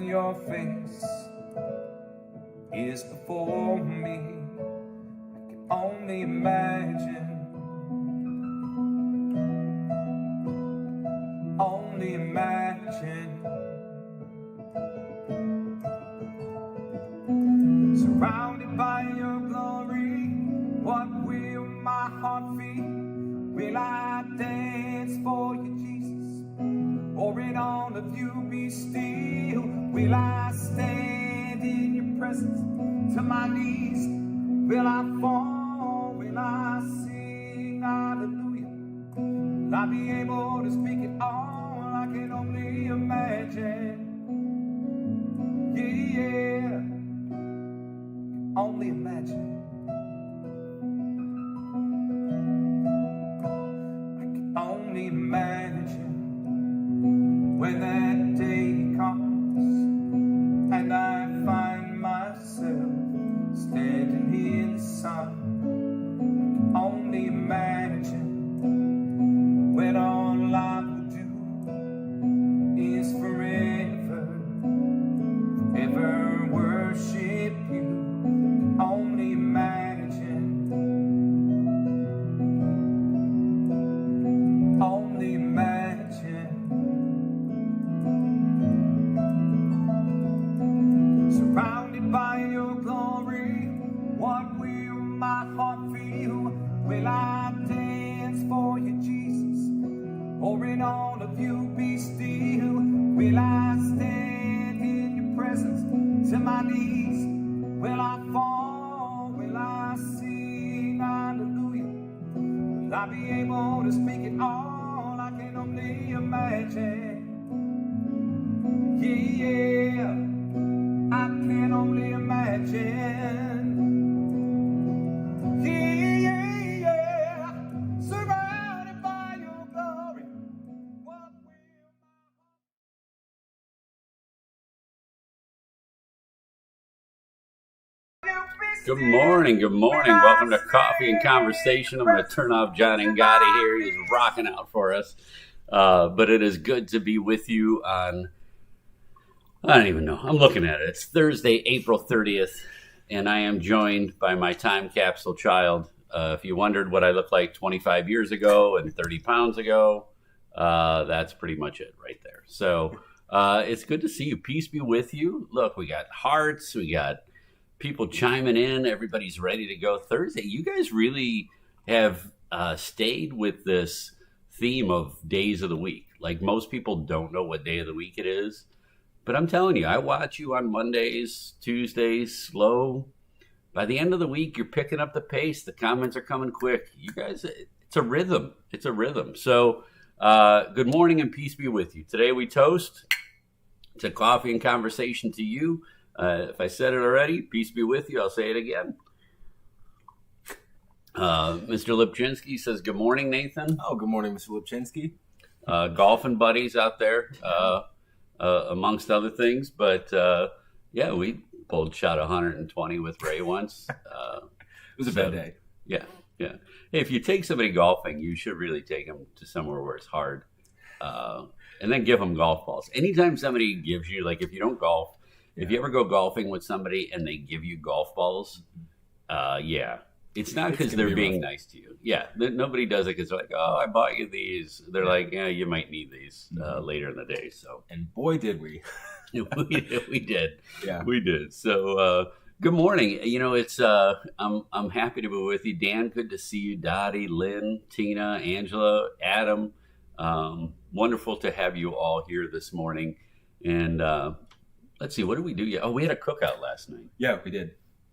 your face is before me. I can only imagine, only imagine. Surrounded by your glory, what will my heart feel? Will I dance for you, Jesus? Or in all of you be still? Will I stand in your presence to my knees? Will I fall? Will I sing hallelujah? Will I be able to speak it all? I can only imagine. Yeah, only imagine. I can only imagine when that day comes and I find myself standing in the sun. I can only imagine when all I will do is forever, ever worship you. Only imagine, only imagine. Surrounded by your glory, what will my heart feel? Will I dance for you, Jesus? Or in all of you be still? Will I stand in your presence to my knees? Will I fall? Will I sing hallelujah? Will I be able to speak it all? I can only imagine. Yeah, I can only imagine. Yeah, surrounded by your glory. What will Good morning. Welcome to Coffee and Conversation. I'm going to turn off John and Gotti here. He's rocking out for us. But it is good to be with you on, I don't even know. I'm looking at it. It's Thursday, April 30th, and I am joined by my time capsule child. If you wondered what I looked like 25 years ago and 30 pounds ago, that's pretty much it right there. So it's good to see you. Peace be with you. Look, we got hearts. We got people chiming in. Everybody's ready to go Thursday. You guys really have stayed with this theme of days of the week. Like, most people don't know what day of the week it is. But I'm telling you, I watch you on Mondays, Tuesdays, slow. By the end of the week, you're picking up the pace. The comments are coming quick. You guys, it's a rhythm. It's a rhythm. So good morning and peace be with you. Today we toast to coffee and conversation to you. If I said it already, peace be with you. I'll say it again. Mr. Lipczynski says, good morning, Nathan. Oh, good morning, Mr. Lipczynski. Golfing buddies out there, amongst other things. But, yeah, we pulled shot 120 with Ray once. It was a bad day. Yeah. Hey, if you take somebody golfing, you should really take them to somewhere where it's hard. And then give them golf balls. Anytime somebody gives you, like, if you don't golf, if you ever go golfing with somebody and they give you golf balls, it's not because they're being nice to you. Yeah, nobody does it because they're like, oh, I bought you these. They're like, yeah, you might need these later in the day. So, and boy, did we. we did. Yeah, we did. So, good morning. You know, it's I'm happy to be with you, Dan. Good to see you, Dottie, Lynn, Tina, Angela, Adam. Wonderful to have you all here this morning. And let's see, what did we do? Oh, we had a cookout last night. Yeah, we did.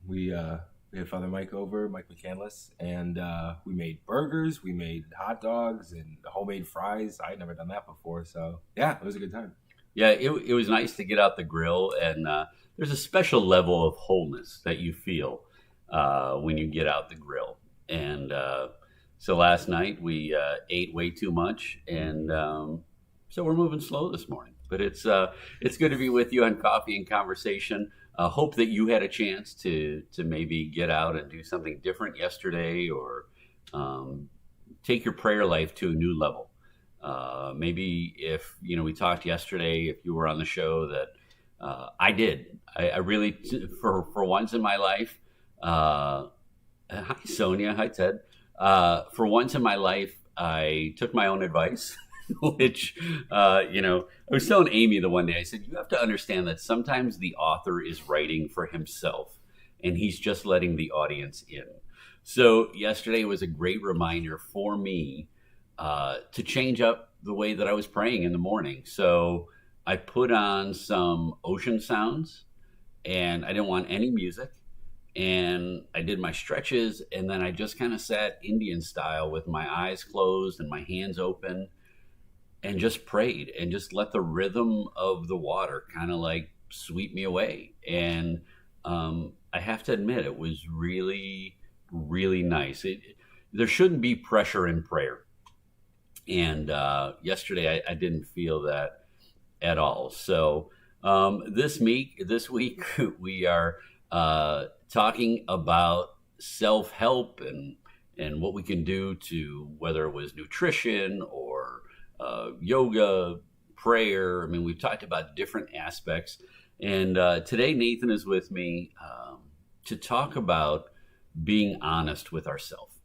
We had Father Mike over, Mike McCandless, and we made burgers, we made hot dogs, and homemade fries. I had never done that before, so yeah, it was a good time. Yeah, it was nice to get out the grill, and there's a special level of wholeness that you feel when you get out the grill. And so last night we ate way too much, and so we're moving slow this morning. But it's good to be with you on Coffee and Conversation. Hope that you had a chance to maybe get out and do something different yesterday, or take your prayer life to a new level. Maybe if we talked yesterday, if you were on the show, that I did. I really, for once in my life, hi Sonia, hi Ted. For once in my life, I took my own advice, which, I was telling Amy the one day, I said, you have to understand that sometimes the author is writing for himself and he's just letting the audience in. So yesterday was a great reminder for me to change up the way that I was praying in the morning. So I put on some ocean sounds and I didn't want any music. And I did my stretches, and then I just kind of sat Indian style with my eyes closed and my hands open and just prayed and just let the rhythm of the water kind of like sweep me away. And I have to admit, it was really, really nice. There shouldn't be pressure in prayer. And yesterday I didn't feel that at all. So this week we are talking about self-help and what we can do to, whether it was nutrition or yoga, prayer. I mean, we've talked about different aspects. And today Nathan is with me to talk about being honest with ourselves.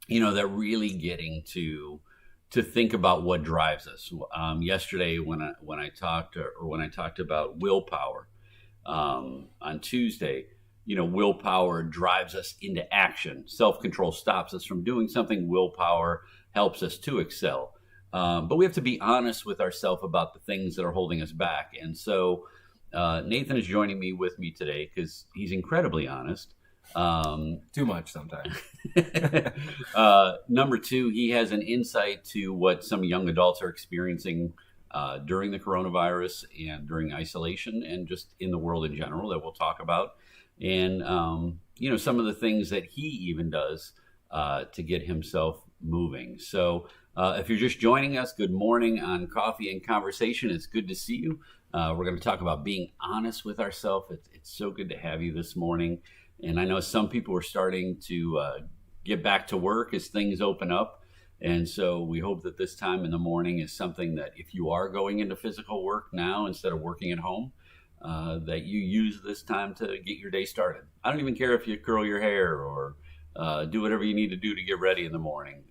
That really getting to think about what drives us. Yesterday, when I talked about willpower on Tuesday, willpower drives us into action. Self-control stops us from doing something. Willpower helps us to excel. But we have to be honest with ourselves about the things that are holding us back. And so Nathan is joining me with me today because he's incredibly honest. Too much sometimes. Number two, he has an insight to what some young adults are experiencing during the coronavirus and during isolation and just in the world in general that we'll talk about. And, some of the things that he even does to get himself moving. So if you're just joining us, good morning on Coffee and Conversation. It's good to see you. We're going to talk about being honest with ourselves. It's so good to have you this morning. And I know some people are starting to get back to work as things open up. And so we hope that this time in the morning is something that if you are going into physical work now instead of working at home, that you use this time to get your day started. I don't even care if you curl your hair or do whatever you need to do to get ready in the morning.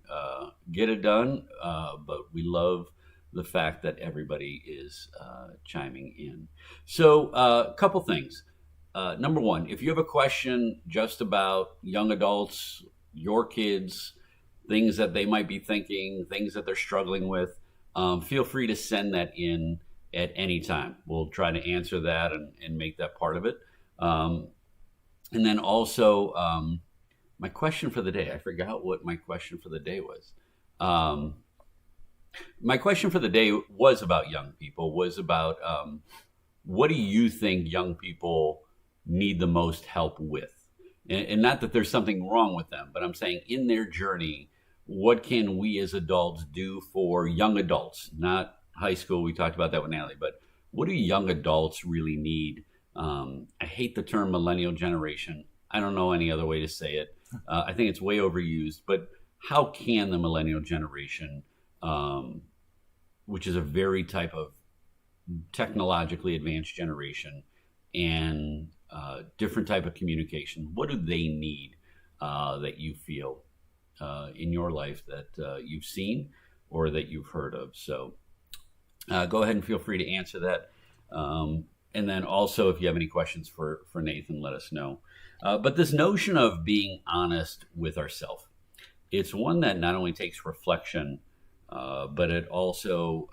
Get it done. But we love the fact that everybody is chiming in. So a couple things. Number one, if you have a question just about young adults, your kids, things that they might be thinking, things that they're struggling with, feel free to send that in at any time. We'll try to answer that and make that part of it. And then also, my question for the day, I forgot what my question for the day was. My question for the day was about young people, was about what do you think young people need the most help with? And not that there's something wrong with them, but I'm saying in their journey, what can we as adults do for young adults, not high school? We talked about that with Natalie, but what do young adults really need? I hate the term millennial generation. I don't know any other way to say it. I think it's way overused, but how can the millennial generation, which is a very type of technologically advanced generation and different type of communication, what do they need that you feel in your life that you've seen or that you've heard of? So go ahead and feel free to answer that. And then also, if you have any questions for Nathan, let us know. But this notion of being honest with ourselves, it's one that not only takes reflection, but it also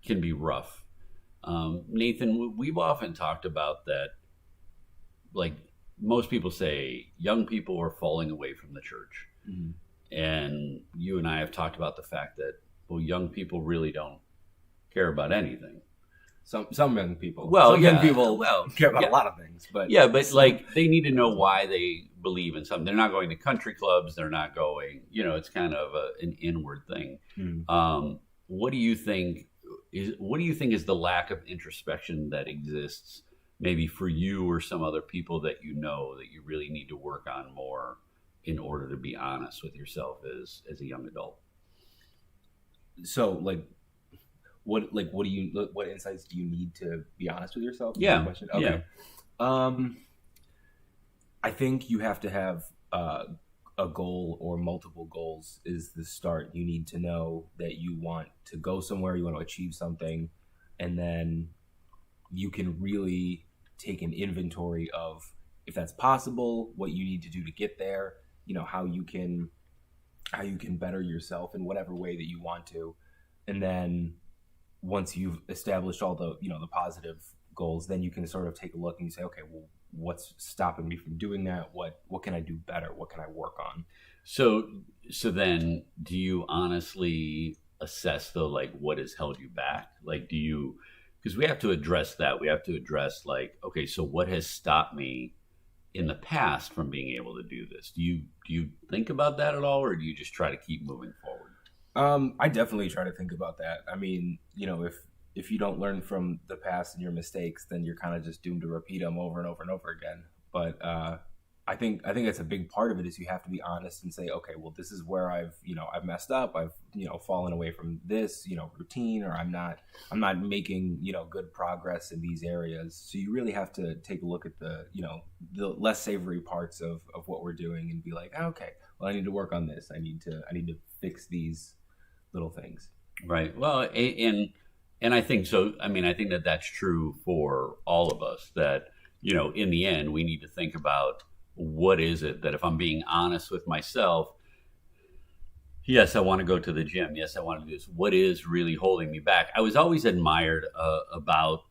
can be rough. Nathan, we've often talked about that, like most people say, young people are falling away from the church. Mm-hmm. And you and I have talked about the fact that, well, young people really don't care about anything. Some young people. Some young people care about a lot of things. But like they need to know why they believe in something. They're not going to country clubs. They're not going, it's kind of an inward thing. Mm-hmm. What do you think is the lack of introspection that exists maybe for you or some other people that you know that you really need to work on more in order to be honest with yourself as a young adult? So, like, what insights do you need to be honest with yourself? Yeah. Question? Okay. I think you have to have a goal or multiple goals is the start. You need to know that you want to go somewhere, you want to achieve something, and then you can really take an inventory of if that's possible, what you need to do to get there, how you can better yourself in whatever way that you want to. And then once you've established all the, the positive goals, then you can sort of take a look and you say, okay, well, what's stopping me from doing that? What can I do better? What can I work on? So then do you honestly assess though, like what has held you back? Like, because we have to address that. We have to address like, okay, so what has stopped me in the past from being able to do this? Do you think about that at all, or do you just try to keep moving forward? I definitely try to think about that. I mean, if you don't learn from the past and your mistakes, then you're kind of just doomed to repeat them over and over and over again. But I think that's a big part of it is you have to be honest and say, okay, well, this is where I've messed up. I've, fallen away from this, routine, or I'm not making, good progress in these areas. So you really have to take a look at the less savory parts of what we're doing and be like, okay, well, I need to work on this. I need to fix these little things. Right. Well, and I think so. I mean, I think that that's true for all of us that, in the end, we need to think about what is it that if I'm being honest with myself, yes, I want to go to the gym. Yes, I want to do this. What is really holding me back? I was always admired about